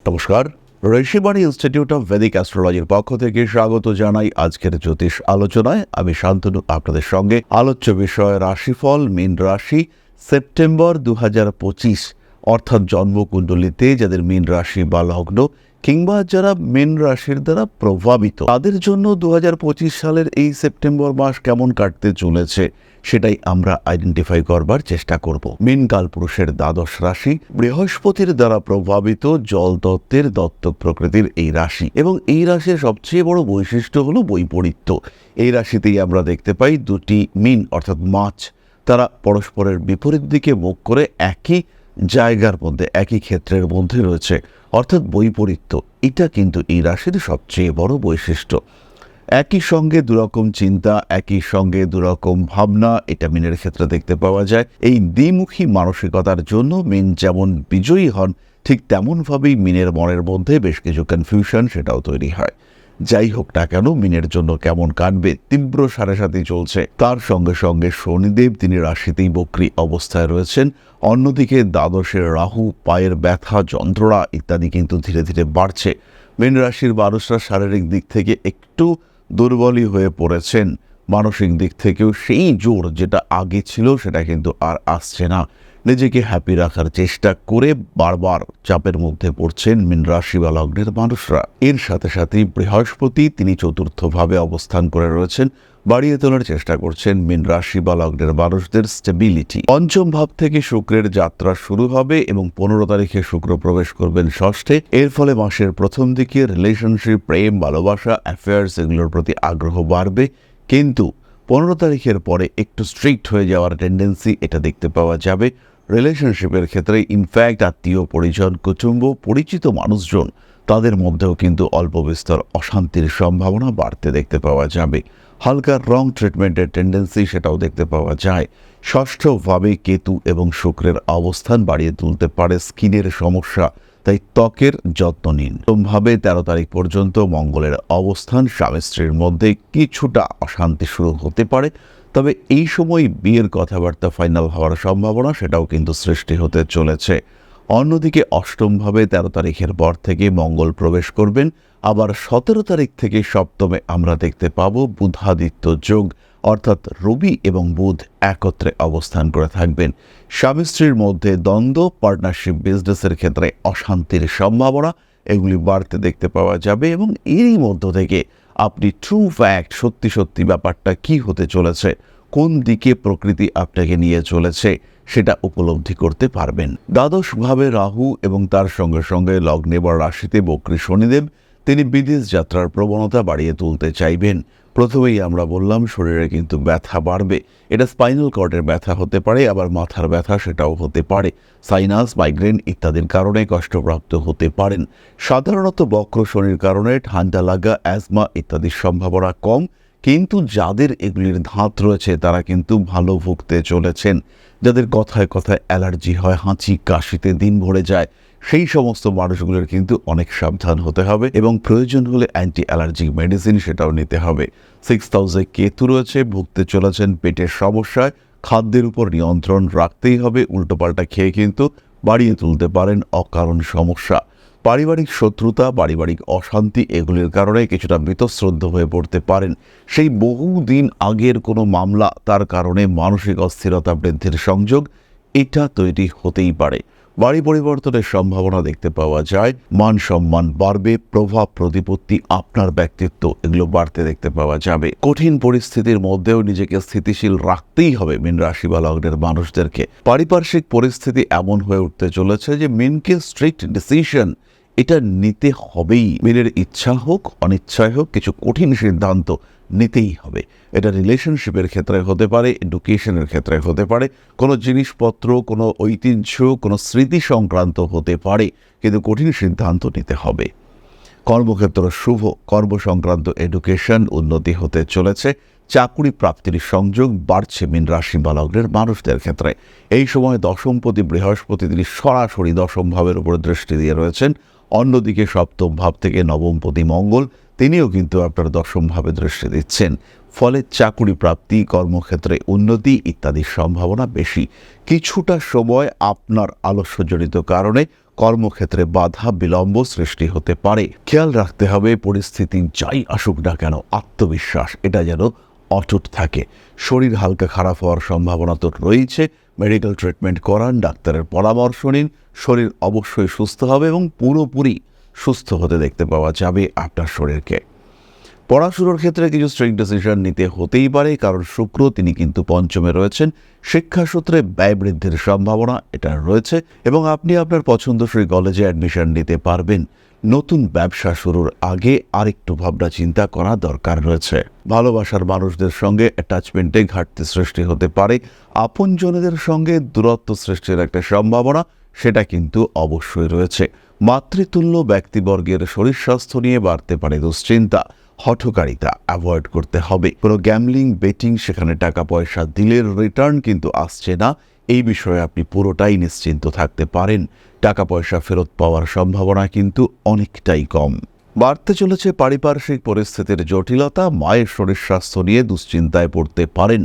নমস্কার, Rishibani institute of Vedic অ্যাস্ট্রোলজির পক্ষ থেকে স্বাগত জানাই আজকের জ্যোতিষ আলোচনায়। আমি শান্তনু আপনাদের সঙ্গে। আলোচ্য বিষয় রাশিফল মীন রাশি সেপ্টেম্বর 2025, অর্থাৎ জন্মকুণ্ডলিতে যাদের মীন রাশি বা লগ্ন কিংবা যারা মীন রাশির দ্বারা প্রভাবিত তাদের জন্য 2025 সালের এই সেপ্টেম্বর মাস কেমন কাটতে চলেছে সেটাই আমরা আইডেন্টিফাই করবার চেষ্টা করব। মীন কালপুরুষের দ্বাদশ রাশি, বৃহস্পতির দ্বারা প্রভাবিত জল তত্ত্বের দত্তক প্রকৃতির এই রাশি, এবং এই রাশির সবচেয়ে বড় বৈশিষ্ট্য হলো বৈপরীত্য। এই রাশিতেই আমরা দেখতে পাই দুটি মীন অর্থাৎ মাছ, তারা পরস্পরের বিপরীত দিকে মুখ করে একই জায়গার মধ্যে একই ক্ষেত্রের মধ্যে রয়েছে, অর্থাৎ বৈপরীত্য। এটা কিন্তু এই রাশির সবচেয়ে বড় বৈশিষ্ট্য। একই সঙ্গে দুরকম চিন্তা, একই সঙ্গে দুরকম ভাবনা, এটা মীনের ক্ষেত্রে দেখতে পাওয়া যায়। এই দ্বিমুখী মানসিকতার জন্য মীন যেমন বিজয়ী হন, ঠিক তেমনভাবেই মীনের মনের মধ্যে বেশ কিছু কনফিউশন সেটাও তৈরি হয়। যাই হোক না কেন, মীনের জন্য কেমন কাটবে, তীব্র সাড়ে চলছে। তার সঙ্গে সঙ্গে শনিদেব তিনি রাশিতেই বক্রী অবস্থায় রয়েছেন। অন্যদিকে দ্বাদশের রাহু পায়ের ব্যথা, যন্ত্রণা ইত্যাদি কিন্তু ধীরে ধীরে বাড়ছে। মীন রাশির মানুষরা শারীরিক দিক থেকে একটু দুর্বলই হয়ে পড়েছেন। মানসিক দিক থেকেও সেই জোর যেটা আগে ছিল সেটা কিন্তু আর আসছে না। নিজেকে হ্যাপি রাখার চেষ্টা করে বারবার চাপের মধ্যে পড়ছেন মীন রাশি বা লগ্নের মানুষরা। এর সাথে সাথেই বৃহস্পতি তিনি চতুর্থভাবে অবস্থান করে রয়েছেন, বাড়িয়ে তোলার চেষ্টা করছেন মীন রাশি বা লগ্নের মানুষদের স্টেবিলিটি। পঞ্চম ভাব থেকে শুক্রের যাত্রা শুরু হবে এবং 15 তারিখে শুক্র প্রবেশ করবেন ষষ্ঠে। এর ফলে মাসের প্রথম দিকে রিলেশনশিপ, প্রেম, ভালোবাসা, অ্যাফেয়ার্স এগুলোর প্রতি আগ্রহ বাড়বে, কিন্তু 15 তারিখের পরে একটু স্ট্রিক্ট হয়ে যাওয়ার টেন্ডেন্সি এটা দেখতে পাওয়া যাবে। রিলেশনশিপের ক্ষেত্রে ইনফ্যাক্ট আত্মীয় পরিজন, কুটুম্ব, পরিচিত মানুষজন তাদের মধ্যেও কিন্তু অল্প বিস্তর অশান্তির সম্ভাবনা বাড়তে দেখতে পাওয়া যাবে। হালকা রং ট্রিটমেন্টের টেন্ডেন্সি সেটাও দেখতে পাওয়া যায়। ষষ্ঠভাবে কেতু এবং শুক্রের অবস্থান বাড়িয়ে তুলতে পারে স্কিনের সমস্যা, তাই ত্বকের যত্ন নিন। ভাবে 13 তারিখ পর্যন্ত মঙ্গলের অবস্থান, স্বামী স্ত্রীর মধ্যে কিছুটা অশান্তি শুরু হতে পারে, তবে এই সময় বিয়ের কথাবার্তা ফাইনাল হওয়ার সম্ভাবনা সেটাও কিন্তু সৃষ্টি হতে চলেছে। অন্যদিকে অষ্টমভাবে 13 তারিখের পর থেকে মঙ্গল প্রবেশ করবেন। আবার 17 তারিখ থেকে সপ্তমে আমরা দেখতে পাবো বুধাদিত্য যোগ, অর্থাৎ রবি এবং বুধ একত্রে অবস্থান করে থাকবেন। স্বামী স্ত্রীর মধ্যে দ্বন্দ্ব, পার্টনারশিপ, বিজনেসের ক্ষেত্রে অশান্তির সম্ভাবনা এগুলি বাড়তে দেখতে পাওয়া যাবে, এবং এরই মধ্য থেকে আপনি ট্রু ফ্যাক্ট, সত্যি সত্যি ব্যাপারটা কি হতে চলেছে, কোন দিকে প্রকৃতি আপনাকে নিয়ে চলেছে সেটা উপলব্ধি করতে পারবেন। দ্বাদশভাবে রাহু এবং তার সঙ্গে সঙ্গে লগ্নে বা রাশিতে বক্রী শনিদেব তিনি বিদেশ যাত্রার প্রবণতা বাড়িয়ে তুলতে চাইবেন। প্রথমেই আমরা বললাম শরীরে কিন্তু ব্যথা বাড়বে। এটা স্পাইনাল কর্ডের ব্যথা হতে পারে, আবার মাথার ব্যথা সেটাও হতে পারে। সাইনাস, মাইগ্রেন ইত্যাদির কারণে কষ্টপ্রাপ্ত হতে পারেন। সাধারণত বক্র শনির কারণে ঠান্ডা লাগা, অ্যাজমা ইত্যাদির সম্ভাবনা কম, কিন্তু যাদের এগুলির ধাত রয়েছে তারা কিন্তু ভালো ভুগতে চলেছেন। যাদের কথায় কথায় অ্যালার্জি হয়, হাঁচি কাশিতে দিন ভরে যায়, সেই সমস্ত মানুষগুলোর কিন্তু অনেক সাবধান হতে হবে এবং প্রয়োজন হলে অ্যান্টি অ্যালার্জিক মেডিসিন সেটাও নিতে হবে। 6th হাউসে কেতু রয়েছে, ভুগতে চলেছেন পেটের সমস্যায়। খাদ্যের উপর নিয়ন্ত্রণ রাখতেই হবে, উল্টোপাল্টা খেয়ে কিন্তু বাড়িয়ে তুলতে পারেন অকারণ সমস্যা। পারিবারিক শত্রুতা, পারিবারিক অশান্তি এগুলির কারণে কিছুটা বীতশ্রদ্ধ হয়ে পড়তে পারেন। সেই বহুদিন আগের কোনো মামলা, তার কারণে মানসিক অস্থিরতা বৃদ্ধির সংযোগ এটা তৈরি হতেই পারে। বাড়ি পরিবর্তনের সম্ভাবনা দেখতে পাওয়া যায়। মান সম্মান বাড়বে, প্রভাব প্রতিপত্তি, আপনার ব্যক্তিত্ব এগুলো বাড়তে দেখতে পাওয়া যাবে। কঠিন পরিস্থিতির মধ্যেও নিজেকে স্থিতিশীল রাখতেই হবে মীন রাশি বা লগ্নের মানুষদেরকে। পারিপার্শ্বিক পরিস্থিতি এমন হয়ে উঠতে চলেছে যে মীনকে স্ট্রিক্ট ডিসিশন এটা নিতে হবেই। মীনের ইচ্ছা হোক অনিচ্ছায় হোক কিছু কঠিন সিদ্ধান্ত নিতেই হবে। এটা রিলেশনশিপের ক্ষেত্রে হতে পারে, এডুকেশনের ক্ষেত্রে হতে পারে, কোনো জিনিসপত্র, কোনো ঐতিহ্য, কোনো স্মৃতি সংক্রান্ত হতে পারে, কিন্তু কঠিন সিদ্ধান্ত নিতে হবে। কর্মক্ষেত্র শুভ, কর্মসংক্রান্ত এডুকেশন উন্নতি হতে চলেছে। চাকুরি প্রাপ্তির সংযোগ বাড়ছে মীন রাশি বা লগ্নের মানুষদের ক্ষেত্রে। এই সময় দশমপতি বৃহস্পতি তিনি সরাসরি দশম ভাবের উপর দৃষ্টি দিয়ে রয়েছেন। অন্যদিকে সপ্তম ভাব থেকে নবমপতি মঙ্গল তিনিও কিন্তু আপনার দশম ভাবে দৃষ্টি দিচ্ছেন। ফলে চাকুরি প্রাপ্তি, কর্মক্ষেত্রে উন্নতি ইত্যাদির সম্ভাবনা বেশি। কিছুটা সময় আপনার আলস্যজনিত কারণে কর্মক্ষেত্রে বাধা বিলম্ব সৃষ্টি হতে পারে। খেয়াল রাখতে হবে পরিস্থিতি যাই আসুক না কেন আত্মবিশ্বাস এটা যেন অটুট থাকে। শরীর হালকা খারাপ হওয়ার সম্ভাবনা তো রয়েছে, মেডিকেল ট্রিটমেন্ট করান, ডাক্তারের পরামর্শ নিন। শরীর অবশ্যই সুস্থ হবে এবং পুরোপুরি সুস্থ হতে দেখতে পাওয়া যাবে আপনার শরীরকে। পড়াশোনার ক্ষেত্রে কিছু স্ট্রিক্ট ডিসিশন নিতে হতেই পারে, কারণ শুক্র তিনি কিন্তু পঞ্চমে রয়েছেন। শিক্ষাসূত্রে ব্যয় বৃদ্ধির সম্ভাবনা এটা রয়েছে এবং আপনি আপনার পছন্দসই কলেজে অ্যাডমিশন নিতে পারবেন। নতুন ব্যবসা শুরুর আগে আরেকটু ভাবনা চিন্তা করা দরকার রয়েছে। ভালোবাসার মানুষদের সঙ্গে অ্যাটাচমেন্টে ঘাটতি সৃষ্টি হতে পারে। আপনজনেদের সঙ্গে দূরত্ব সৃষ্টির একটা সম্ভাবনা সেটা কিন্তু অবশ্যই রয়েছে। মাতৃতুল্য ব্যক্তিবর্গের শরীর স্বাস্থ্য নিয়ে বাড়তে পারে দুশ্চিন্তা। হঠকারিতা অ্যাভয়েড করতে হবে। কোনো গ্যামলিং, বেটিং, সেখানে টাকা পয়সা দিলে রিটার্ন কিন্তু আসছে না, এই বিষয়ে আপনি পুরোটাই নিশ্চিন্ত থাকতে পারেন। টাকা পয়সা ফেরত পাওয়ার সম্ভাবনা কিন্তু অনেকটাই কম। বাড়তে চলেছে পারিপার্শ্বিক পরিস্থিতির জটিলতা। মায়ের শরীর স্বাস্থ্য নিয়ে দুশ্চিন্তায় পড়তে পারেন।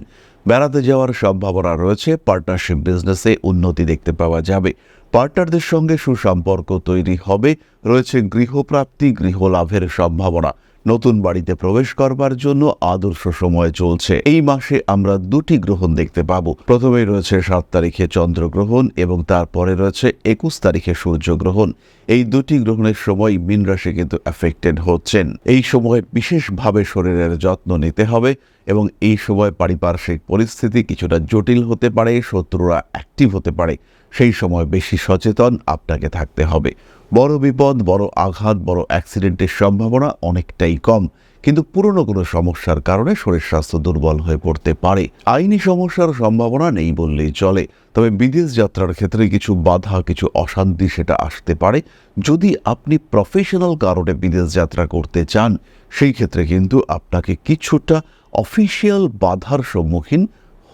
বেড়াতে যাওয়ার সম্ভাবনা রয়েছে। পার্টনারশিপ বিজনেসে উন্নতি দেখতে পাওয়া যাবে। পার্টনারদের সঙ্গে সুসম্পর্ক তৈরি হবে। রয়েছে গৃহপ্রাপ্তি, গৃহলাভের সম্ভাবনা। নতুন বাড়িতে প্রবেশ করবার জন্য আদর্শ সময় চলছে। এই মাসে আমরা দুটি গ্রহণ দেখতে পাবো। প্রথমেই রয়েছে 7 তারিখে চন্দ্রগ্রহণ এবং তারপরে রয়েছে 21 তারিখে সূর্যগ্রহণ। এই দুটি গ্রহণের সময় মীন রাশি কিন্তু এফেক্টেড হচ্ছেন। এই সময় বিশেষভাবে শরীরের যত্ন নিতে হবে এবং এই সময় পারিপার্শ্বিক পরিস্থিতি কিছুটা জটিল হতে পারে, শত্রুরা অ্যাক্টিভ হতে পারে। সেই সময় বেশি সচেতন আপনাকে থাকতে হবে। বড় বিপদ, বড় আঘাত, বড় অ্যাক্সিডেন্টের সম্ভাবনা অনেকটাই কম, কিন্তু পুরনো কোনো সমস্যার কারণে শরীর স্বাস্থ্য দুর্বল হয়ে পড়তে পারে। আইনি সমস্যার সম্ভাবনা নেই বললেই চলে, তবে বিদেশ যাত্রার ক্ষেত্রে কিছু বাধা, কিছু অশান্তি সেটা আসতে পারে। যদি আপনি প্রফেশনাল কারণে বিদেশ যাত্রা করতে চান, সেই ক্ষেত্রে কিন্তু আপনাকে কিছুটা অফিসিয়াল বাধার সম্মুখীন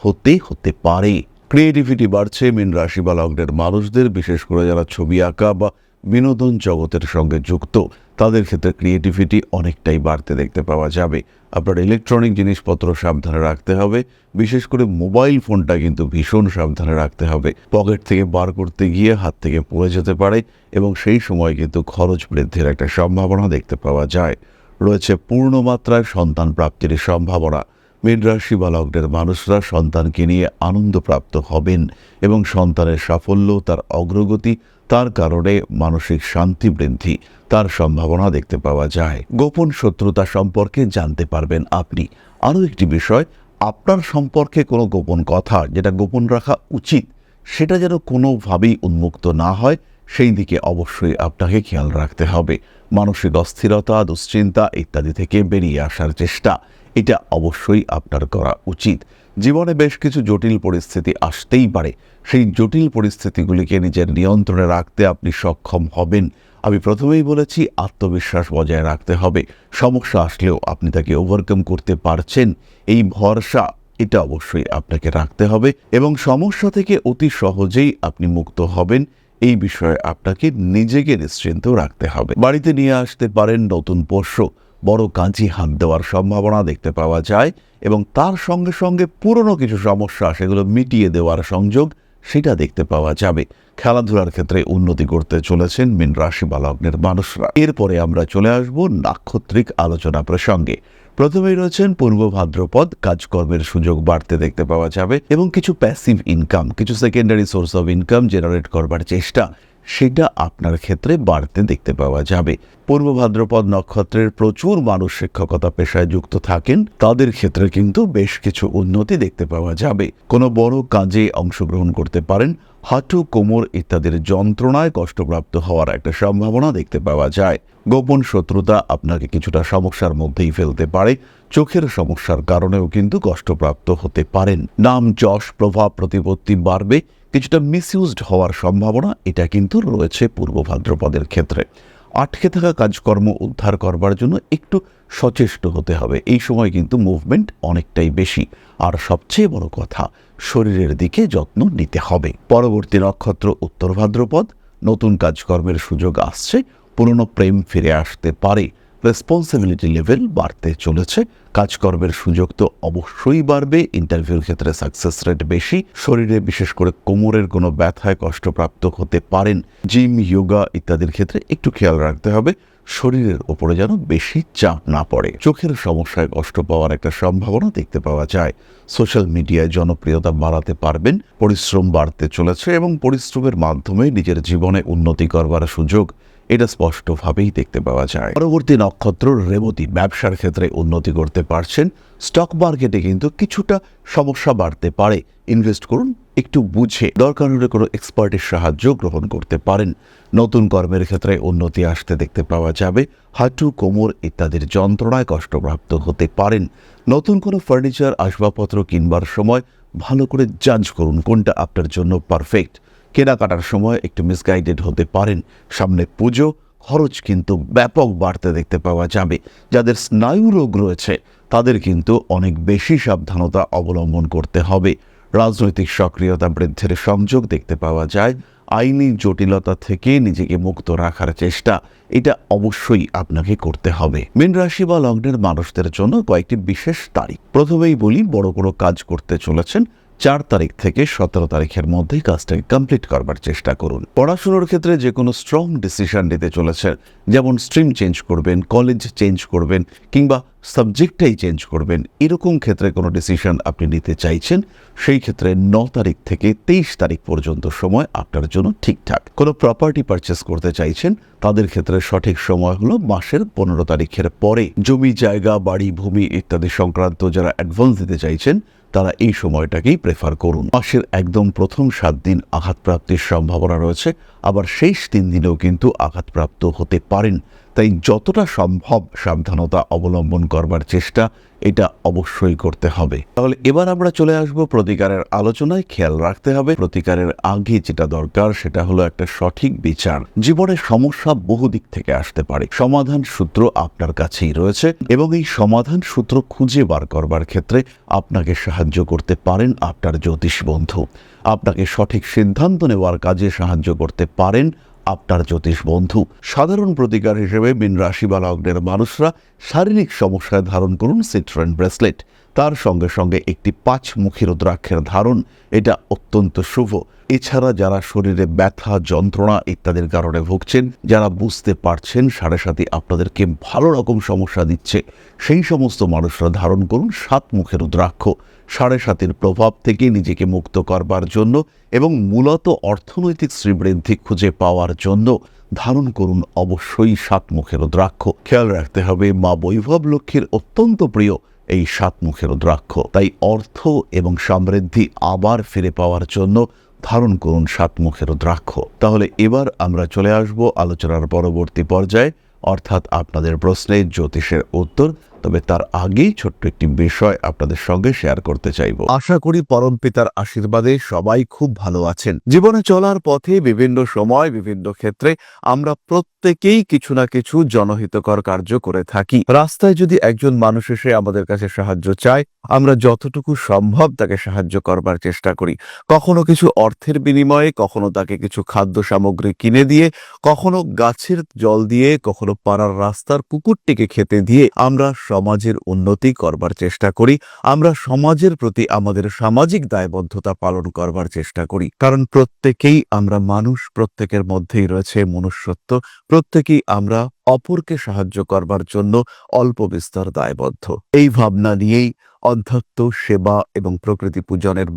হতে পারে। ক্রিয়েটিভিটি বাড়ছে মীন রাশি বা লগ্নের মানুষদের, বিশেষ করে যারা ছবি আঁকা বা বিনোদন জগতের সঙ্গে যুক্ত, তাদের ক্ষেত্রে ক্রিয়েটিভিটি অনেকটাই বাড়তে দেখতে পাওয়া যাবে। আপনার ইলেকট্রনিক জিনিসপত্র সাবধানে রাখতে হবে, বিশেষ করে মোবাইল ফোনটা কিন্তু ভীষণ সাবধানে রাখতে হবে। পকেট থেকে বার করতে গিয়ে হাত থেকে পড়ে যেতে পারে এবং সেই সময় কিন্তু খরচ বৃদ্ধির একটা সম্ভাবনা দেখতে পাওয়া যায়। রয়েছে পূর্ণমাত্রায় সন্তান প্রাপ্তির সম্ভাবনা। মীন রাশি বা লগ্নের মানুষরা সন্তানকে নিয়ে আনন্দপ্রাপ্ত হবেন এবং সন্তানের সাফল্য, তার অগ্রগতি, তার কারণে মানসিক শান্তি বৃদ্ধি তার সম্ভাবনা দেখতে পাওয়া যায়। গোপন শত্রুতা সম্পর্কে জানতে পারবেন আপনি। আরও একটি বিষয়, আপনার সম্পর্কে কোনো গোপন কথা যেটা গোপন রাখা উচিত সেটা যেন কোনোভাবেই উন্মুক্ত না হয়, সেই দিকে অবশ্যই আপনাকে খেয়াল রাখতে হবে। মানসিক অস্থিরতা, দুশ্চিন্তা ইত্যাদি থেকে বেরিয়ে আসার চেষ্টা এটা অবশ্যই আপনার করা উচিত। জীবনে বেশ কিছু জটিল পরিস্থিতি আসতেই পারে, সেই জটিল পরিস্থিতিগুলিকে নিজের নিয়ন্ত্রণে রাখতে আপনি সক্ষম হবেন। আমি প্রথমেই বলেছি আত্মবিশ্বাস বজায় রাখতে হবে। সমস্যা আসলেও আপনি তাকে ওভারকাম করতে পারছেন, এই ভরসা এটা অবশ্যই আপনাকে রাখতে হবে এবং সমস্যা থেকে অতি সহজেই আপনি মুক্ত হবেন, এই বিষয়ে আপনাকে নিজেকে নিশ্চিন্ত রাখতে হবে। বাড়িতে নিয়ে আসতে পারেন নতুন পোষ্য, বড় কাজে হাত দেওয়ার সম্ভাবনা দেখতে পাওয়া যায় এবং তার সঙ্গে সঙ্গে পুরনো কিছু সমস্যা সেগুলো মিটিয়ে দেওয়ার সংযোগ সেটা দেখতে পাওয়া যাবে। খেলাধুলার ক্ষেত্রে উন্নতি করতে চলেছেন মীন রাশি বা লগ্নের মানুষরা। এরপরে আমরা চলে আসব নাক্ষত্রিক আলোচনা প্রসঙ্গে। প্রথমেই রয়েছেন পূর্ব ভাদ্রপদ, কাজকর্মের সুযোগ বাড়তে দেখতে পাওয়া যাবে এবং কিছু প্যাসিভ ইনকাম, কিছু secondary source of income generate করবার চেষ্টা সেটা আপনার ক্ষেত্রে বাড়তে দেখতে পাওয়া যাবে। পূর্ব ভাদ্রপদ নক্ষত্রের প্রচুর মানুষ শিক্ষকতা পেশায় যুক্ত থাকেন, তাদের ক্ষেত্রে কিন্তু বেশ কিছু উন্নতি দেখতে পাওয়া যাবে। কোনো বড় কাজে অংশগ্রহণ করতে পারেন। হাঁটু, কোমর ইত্যাদির যন্ত্রণায় কষ্টপ্রাপ্ত হওয়ার একটা সম্ভাবনা দেখতে পাওয়া যায়। গোপন শত্রুতা আপনাকে কিছুটা সমস্যার মধ্যেই ফেলতে পারে। চোখের সমস্যার কারণেও কিন্তু কষ্টপ্রাপ্ত হতে পারেন। নাম, যশ, প্রভাব, প্রতিপত্তি বাড়বে। কিছুটা মিসইউজড হওয়ার সম্ভাবনা এটা কিন্তু রয়েছে পূর্ব ভাদ্রপদের ক্ষেত্রে। আটকে থাকা কাজকর্ম উদ্ধার করবার জন্য একটু সচেষ্ট হতে হবে। এই সময় কিন্তু মুভমেন্ট অনেকটাই বেশি, আর সবচেয়ে বড় কথা শরীরের দিকে যত্ন নিতে হবে। পরবর্তী নক্ষত্র উত্তর ভাদ্রপদ, নতুন কাজকর্মের সুযোগ আসছে, পুরনো প্রেম ফিরে আসতে পারে। রেসপন্সিবিলিটি লেভেল বাড়তে চলেছে। কাজকর্মের সুযোগ তো অবশ্যই বাড়বে। ইন্টারভিউর ক্ষেত্রে সাকসেস রেট বেশি। শরীরে বিশেষ করে কোমরের কোনো ব্যথায় কষ্টপ্রাপ্ত হতে পারেন। জিম, যোগা ইত্যাদির ক্ষেত্রে একটু খেয়াল রাখতে হবে শরীরের ওপরে যেন বেশি চাপ না পড়ে। চোখের সমস্যায় কষ্ট পাওয়ার একটা সম্ভাবনা দেখতে পাওয়া যায়। সোশ্যাল মিডিয়ায় জনপ্রিয়তা বাড়াতে পারবেন। পরিশ্রম বাড়তে চলেছে এবং পরিশ্রমের মাধ্যমে নিজের জীবনে উন্নতি করবার সুযোগ এটা স্পষ্টভাবেই দেখতে পাওয়া যায়। পরবর্তী নক্ষত্র রেবতী। ব্যবসার ক্ষেত্রে উন্নতি করতে পারছেন। স্টক মার্কেটে কিন্তু কিছুটা সমস্যা বাড়তে পারে। ইনভেস্ট করুন একটু বুঝে। দরকার হলে কোনো এক্সপার্টের সাহায্য গ্রহণ করতে পারেন। নতুন কর্মের ক্ষেত্রে উন্নতি আসতে দেখতে পাওয়া যাবে। হাঁটু, কোমর ইত্যাদির যন্ত্রণায় কষ্টপ্রাপ্ত হতে পারেন। নতুন কোনো ফার্নিচার, আসবাবপত্র কিনবার সময় ভালো করে জাজ করুন কোনটা আপনার জন্য পারফেক্ট। কেনাকাটার সময় একটু মিসগাইডেড হতে পারেন। সামনে পুজো, খরচ কিন্তু ব্যাপক বাড়তে দেখতে পাওয়া যাবে। যাদের স্নায়ু রোগ রয়েছে তাদের কিন্তু অনেক বেশি সাবধানতা অবলম্বন করতে হবে। রাজনৈতিক সক্রিয়তা বৃদ্ধির সংযোগ দেখতে পাওয়া যায়। আইনি জটিলতা থেকে নিজেকে মুক্ত রাখার চেষ্টা এটা অবশ্যই আপনাকে করতে হবে। মীন রাশি বা লগ্নের মানুষদের জন্য কয়েকটি বিশেষ তারিখ। প্রথমেই বলি, বড় কোনো কাজ করতে চলেছেন 4 তারিখ থেকে 17 তারিখের মধ্যেই কাজটাকে কমপ্লিট করবার চেষ্টা করুন। পড়াশোনার ক্ষেত্রে যে কোনো স্ট্রং ডিসিশন নিতে চলেছেন, যেমন স্ট্রিম চেঞ্জ করবেন, কলেজ চেঞ্জ করবেন কিংবা সাবজেক্টটাই চেঞ্জ করবেন, এরকম ক্ষেত্রে কোনো ডিসিশন আপনি নিতে চাইছেন, সেই ক্ষেত্রে 9 তারিখ থেকে 23 তারিখ পর্যন্ত সময় আপনার জন্য ঠিকঠাক। কোনো প্রপার্টি পারচেস করতে চাইছেন তাদের ক্ষেত্রে সঠিক সময় হলো মাসের 15 তারিখের পরে। জমি, জায়গা, বাড়ি, ভূমি ইত্যাদি সংক্রান্ত যারা অ্যাডভান্স দিতে চাইছেন তারা এই সময়টাকেই প্রেফার করুন। মাসের একদম প্রথম 7 দিন আঘাতপ্রাপ্তির সম্ভাবনা রয়েছে, আবার শেষ 3 দিনেও কিন্তু আঘাতপ্রাপ্ত হতে পারেন। তাই যতটা সম্ভব সাবধানতা অবলম্বন করবার চেষ্টা এটা অবশ্যই করতে হবে। তাহলে এবার আমরা চলে আসব প্রতিকারের আলোচনায়। খেয়াল রাখতে হবে প্রতিকারের আগে যেটা দরকার সেটা হলো একটা সঠিক বিচার। জীবনের সমস্যা বহু দিক থেকে আসতে পারে। সমাধান সূত্র আপনার কাছেই রয়েছে এবং এই সমাধান সূত্র খুঁজে বার করবার ক্ষেত্রে আপনাকে সাহায্য করতে পারেন আপনার জ্যোতিষ বন্ধু। আপনাকে সঠিক সিদ্ধান্ত নেওয়ার কাজে সাহায্য করতে পারেন আপনার জ্যোতিষ বন্ধু। সাধারণ প্রতিকার হিসেবে মীন রাশি বা লগ্নের মানুষরা শারীরিক সমস্যায় ধারণ করুন সিট্রেন ব্রেসলেট। তার সঙ্গে সঙ্গে একটি 5 মুখী রুদ্রাক্ষের ধারণ এটা অত্যন্ত শুভ। এছাড়া যারা শরীরে ব্যথা, যন্ত্রণা ইত্যাদির কারণে ভুগছেন, যারা বুঝতে পারছেন সাড়ে সাথে আপনাদেরকে ভালো রকম সমস্যা দিচ্ছে, সেই সমস্ত মানুষরা ধারণ করুন 7 মুখের রুদ্রাক্ষ। সাড়ে সাতের প্রভাব থেকে নিজেকে মুক্ত করবার জন্য এবং মূলত অর্থনৈতিক শ্রীবৃদ্ধি খুঁজে পাওয়ার জন্য ধারণ করুন অবশ্যই 7 মুখের রুদ্রাক্ষ। খেয়াল রাখতে হবে মা বৈভব লক্ষ্মীর অত্যন্ত প্রিয় এই 7 মুখের রুদ্রাক্ষ। তাই অর্থ এবং সমৃদ্ধি আবার ফিরে পাওয়ার জন্য ধারণ করুন 7 মুখের রুদ্রাক্ষ। তাহলে এবার আমরা চলে আসব আলোচনার পরবর্তী পর্যায়ে, অর্থাৎ আপনাদের প্রশ্নের জ্যোতিষের উত্তর। তবে তার আগেই ছোট্ট একটি বিষয় আপনাদের সঙ্গে শেয়ার করতে চাইব। আশা করি পরম পিতার আশীর্বাদে সবাই খুব ভালো আছেন। জীবনে চলার পথে বিভিন্ন সময় বিভিন্ন ক্ষেত্রে আমরা প্রত্যেকেই কিছু না কিছু জনহিতকর কার্য করে থাকি। রাস্তায় যদি একজন মানুষ এসে আমাদের কাছে সাহায্য চায়, আমরা যতটুকু সম্ভব তাকে সাহায্য করবার চেষ্টা করি। কখনো কিছু অর্থের বিনিময়ে, কখনো তাকে কিছু খাদ্য সামগ্রী কিনে দিয়ে, কখনো গাছের জল দিয়ে, কখনো পাড়ার রাস্তার কুকুরটিকে খেতে দিয়ে আমরা সমাজের উন্নতি করবার চেষ্টা করি। আমরা সমাজের প্রতি আমাদের সামাজিক দায়বদ্ধতা পালন করবার চেষ্টা করি। কারণ প্রত্যেকেই আমরা মানুষ, প্রত্যেকের মধ্যেই রয়েছে মনুষ্যত্ব, প্রত্যেকেই আমরা অপরকে সাহায্য করবার জন্য অল্প বিস্তর দায়বদ্ধ। এই ভাবনা নিয়েই অধ্যাত্ম, সেবা এবং প্রকৃতি পূজনের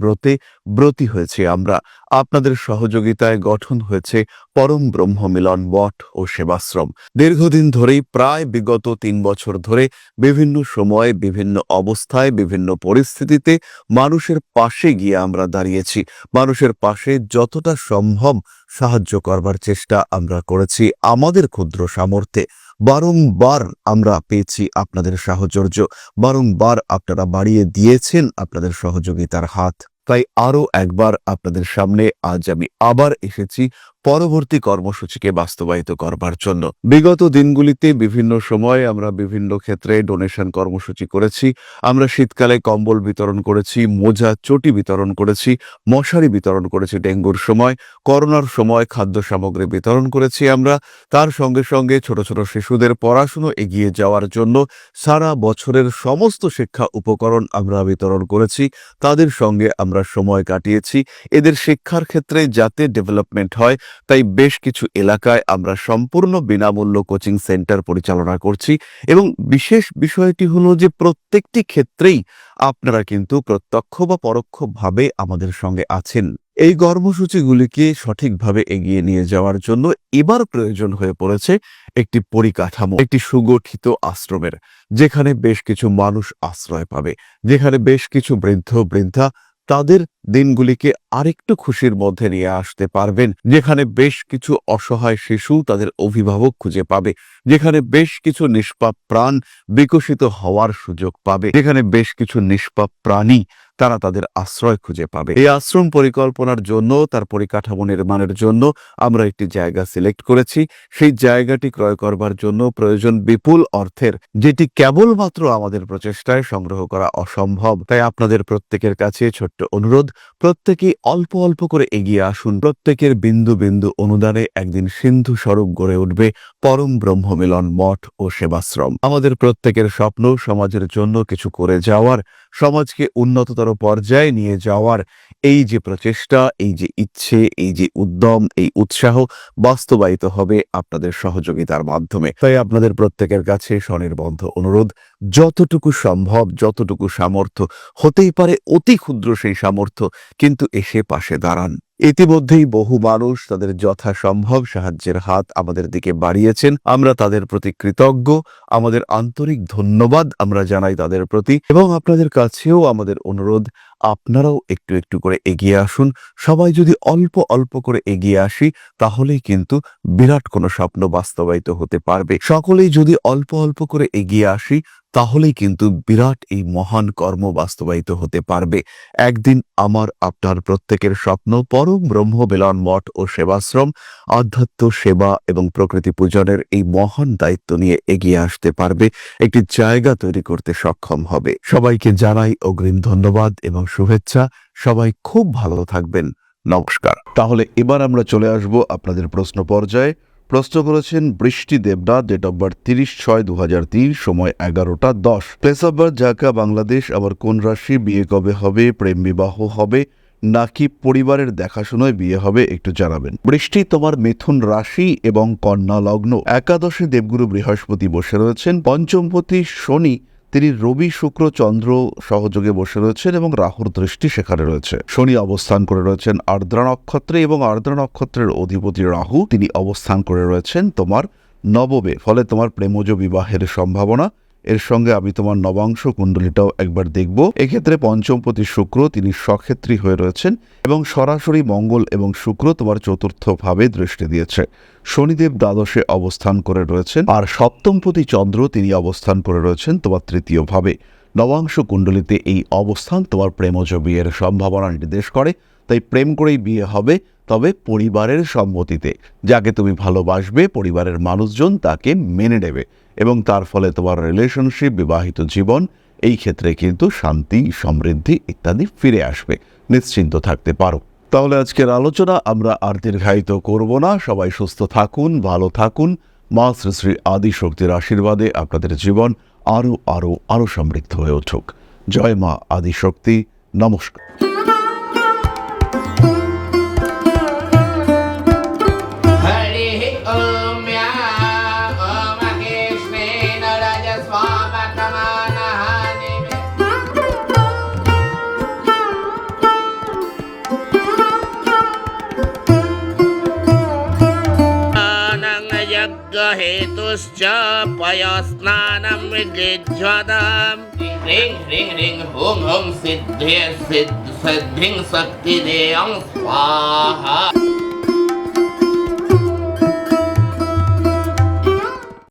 ব্রতী হয়েছে আমরা। আপনাদের সহযোগিতায় গঠন হয়েছে পরম ব্রহ্ম মিলন মঠ ও সেবাশ্রম। দীর্ঘদিন ধরেই, প্রায় বিগত 3 বছর ধরে বিভিন্ন সময়ে, বিভিন্ন অবস্থায়, বিভিন্ন পরিস্থিতিতে মানুষের পাশে গিয়ে আমরা দাঁড়িয়েছি। মানুষের পাশে যতটা সম্ভব সাহায্য করবার চেষ্টা আমরা করেছি আমাদের ক্ষুদ্র সামর্থ্যে। বারংবার আমরা পেয়েছি আপনাদের সাহচর্য, বারংবার আপনারা বাড়িয়ে দিয়েছেন আপনাদের সহযোগিতার হাত। তাই আরো একবার আপনাদের সামনে আজ আমি আবার এসেছি পরবর্তী কর্মসূচিকে বাস্তবায়িত করবার জন্য। বিগত দিনগুলিতে বিভিন্ন সময় আমরা বিভিন্ন ক্ষেত্রে ডোনেশন কর্মসূচি করেছি। আমরা শীতকালে কম্বল বিতরণ করেছি, মোজা চটি বিতরণ করেছি, মশারি বিতরণ করেছি ডেঙ্গুর সময়, করোনার সময় খাদ্য সামগ্রী বিতরণ করেছি আমরা। তার সঙ্গে সঙ্গে ছোট ছোট শিশুদের পড়াশুনো এগিয়ে যাওয়ার জন্য সারা বছরের সমস্ত শিক্ষা উপকরণ আমরা বিতরণ করেছি। তাদের সঙ্গে আমরা সময় কাটিয়েছি। এদের শিক্ষার ক্ষেত্রে যাতে ডেভেলপমেন্ট হয় তাই বেশ কিছু এলাকায় আমরা সম্পূর্ণ বিনামূল্য কোচিং সেন্টার পরিচালনা করছি এবং বিশেষ বিষয়টি হলো যে প্রত্যেকটি ক্ষেত্রেই আপনারা কিন্তু প্রত্যক্ষ বা পরোক্ষভাবে আমাদের সঙ্গে আছেন। এই কর্মসূচিগুলিকে সঠিকভাবে এগিয়ে নিয়ে যাওয়ার জন্য এবার প্রয়োজন হয়ে পড়েছে একটি পরিকাঠামো, একটি সুগঠিত আশ্রমের, যেখানে বেশ কিছু মানুষ আশ্রয় পাবে, যেখানে বেশ কিছু বৃদ্ধ বৃদ্ধা তাদের দিনগুলিকে আরেকটু খুশির মধ্যে নিয়ে আসতে পারবেন, যেখানে বেশ কিছু অসহায় শিশু তাদের অভিভাবক খুঁজে পাবে, যেখানে বেশ কিছু নিষ্পাপ প্রাণ বিকশিত হওয়ার সুযোগ পাবে, যেখানে বেশ কিছু নিষ্পাপ প্রাণী তারা তাদের আশ্রয় খুঁজে পাবে। এই আশ্রম পরিকল্পনার জন্য, তার পরিকাঠামো নির্মাণের জন্য আমরা একটি জায়গা সিলেক্ট করেছি। সেই জায়গাটি ক্রয় করবার জন্য প্রয়োজন বিপুল অর্থের, যেটি কেবলমাত্র আমাদের প্রচেষ্টায় সংগ্রহ করা অসম্ভব। তাই আপনাদের প্রত্যেকের কাছে ছোট্ট অনুরোধ, প্রত্যেকেই অল্প অল্প করে এগিয়ে আসুন। প্রত্যেকের বিন্দু বিন্দু অনুদানে একদিন সিন্ধু স্বরূপ গড়ে উঠবে পরম ব্রহ্মমিলন মঠ ও সেবাশ্রম। আমাদের প্রত্যেকের স্বপ্ন সমাজের জন্য কিছু করে যাওয়ার, সমাজকে উন্নততর পর্যায়ে নিয়ে যাওয়ার এই যে প্রচেষ্টা, এই যে ইচ্ছে, এই যে উদ্যম, এই উৎসাহ বাস্তবায়িত হবে আপনাদের সহযোগিতার মাধ্যমে। তাই আপনাদের প্রত্যেকের কাছে স্বনির্বন্ধ অনুরোধ, যতটুকু সম্ভব, যতটুকু সামর্থ্য, হতেই পারে অতি ক্ষুদ্র সেই সামর্থ্য, কিন্তু এসে পাশে দাঁড়ান। ইতিমধ্যেই বহু মানুষ তাদের যথাসম্ভব সাহায্যের হাত আমাদের দিকে বাড়িয়েছেন। আমরা তাদের প্রতি কৃতজ্ঞ। আমাদের আন্তরিক ধন্যবাদ আমরা জানাই তাদের প্রতি, এবং আপনাদের কাছেও আমাদের অনুরোধ, আপনারাও একটু একটু করে এগিয়ে আসুন। সবাই যদি অল্প অল্প করে এগিয়ে আসি তাহলেই কিন্তু বিরাট কোনো স্বপ্ন বাস্তবায়িত হতে পারবে। সকলেই যদি অল্প অল্প করে এগিয়ে আসি তাহলেই কিন্তু বিরাট এই মহান কর্ম বাস্তবায়িত হতে পারবে। একদিন আমার আপনার প্রত্যেকের স্বপ্ন পরম ব্রহ্মমিলন মঠ ও সেবাশ্রম আধ্যাত্ম সেবা এবং প্রকৃতি পূজনের এই মহান দায়িত্ব নিয়ে এগিয়ে আসতে পারবে, একটি জায়গা তৈরি করতে সক্ষম হবে। সবাইকে জানাই অগ্রিম ধন্যবাদ এবং শুভেচ্ছা। সবাই খুব ভালো থাকবেন। নমস্কার। তাহলে এবার আমরা চলে আসব আপনাদের প্রশ্ন পর্যায়ে। প্রশ্ন করেছেন বৃষ্টি দেবনাথ, ডেট অফ বার্থ 30/6/2003, সময় 11টা 10, place of birth Dhaka, Bangladesh. আবার কোন রাশি, বিয়ে কবে হবে, প্রেম বিবাহ হবে নাকি পরিবারের দেখাশোনায় বিয়ে হবে একটু জানাবেন। বৃষ্টি, তোমার মিথুন রাশি এবং কন্যা লগ্ন। একাদশে দেবগুরু বৃহস্পতি বসে রয়েছেন। পঞ্চমপতি শনি তিনি রবি শুক্র চন্দ্র সহযোগে বসে রয়েছেন এবং রাহুর দৃষ্টি সেখানে রয়েছে। শনি অবস্থান করে রয়েছেন আর্দ্রা নক্ষত্রে এবং আর্দ্রা নক্ষত্রের অধিপতি রাহু তিনি অবস্থান করে রয়েছেন তোমার নবমে। ফলে তোমার প্রেমজ বিবাহের সম্ভাবনা। এর সঙ্গে আমি তোমার নবাংশ কুণ্ডলিটাও একবার দেখব। এক্ষেত্রে পঞ্চমপতি শুক্র তিনি স্বক্ষেত্রী হয়ে রয়েছেন এবং সরাসরি মঙ্গল এবং শুক্র তোমার চতুর্থ ভাবে দৃষ্টি দিয়েছে। শনিদেব দ্বাদশে অবস্থান করে রয়েছেন আর সপ্তমপতি চন্দ্র তিনি অবস্থান করে রয়েছেন তোমার তৃতীয় ভাবে। নবাংশ কুণ্ডলিতে এই অবস্থান তোমার প্রেমজ বিয়ের সম্ভাবনা নির্দেশ করে। তাই প্রেম করেই বিয়ে হবে, তবে পরিবারের সম্মতিতে। যাকে তুমি ভালোবাসবে পরিবারের মানুষজন তাকে মেনে নেবে এবং তার ফলে তোমার রিলেশনশিপ, বিবাহিত জীবন এই ক্ষেত্রে কিন্তু শান্তি, সমৃদ্ধি ইত্যাদি ফিরে আসবে। নিশ্চিন্ত থাকতে পারো। তাহলে আজকের আলোচনা আমরা আর দীর্ঘায়িত করব না। সবাই সুস্থ থাকুন, ভালো থাকুন। মা শ্রী শ্রী আদিশক্তির আশীর্বাদে আপনাদের জীবন আরো আরো আরো সমৃদ্ধ হয়ে উঠুক। জয় মা আদিশক্তি। নমস্কার। हेतुश्च पयस्नानं विजिह्वताम् ह्रीं ह्रीं ह्रीं हुं हुं सिद्धिं शक्तिदेयं स्वाहा।